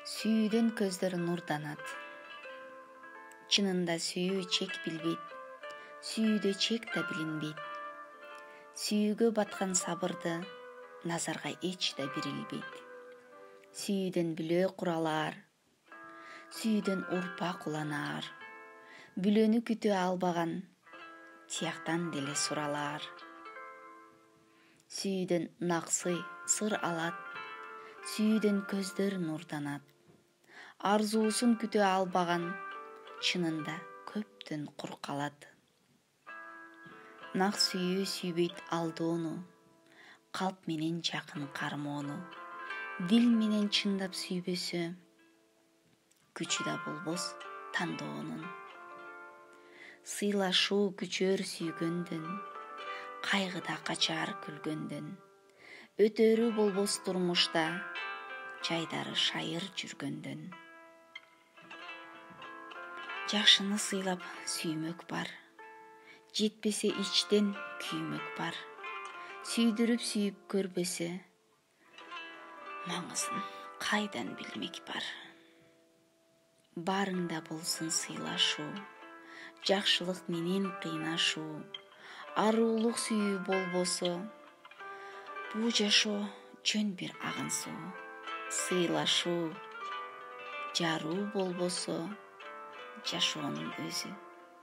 Сүйүүдөн көздөр нурданат. Чынында сүйүү чек билбейт, сүйүүдө чек да билинбейт. Сүйүүгө баткан сабырды назарга эч да бирилбейт. Сүйүүдөн бүлө куралар, сүйүүдөн урпак уланар. Бүлөнү күтө албаган тияктан деле суралар. Сүйүүдөн наксы сыр алат, сүйүүдөн көздөр нурданат. Арзуусун күтө албаган чынында көптөн кур калат. Нак сүйүү сүйбөйт алдоону, калп менен жакын кармоону. Дил менен чындап сүйбөсө, күчү да болбос тандоонун. Сыйлашуу күчөр сүйгөндөн, кайгыда качар күлгөндөн. Өтөрү болбос турмушта, жайдары шайыр жүргөндөн. Жакшыны сыйлап сүймөк бар, жетпесе ичтен күймөк бар. Сүйдүрүп сүйүп көрбөсө, маңызын кайдан билмек бар. Барыңда болсун сыйлашуу, жакшылык менен кыйнашуу. Аруулук сүйүү болбосо, бул жашоо жөн бир агын суу. Сыйлашуу, жаруу болбосо, жашоонун өзү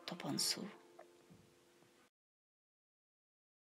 топон суу.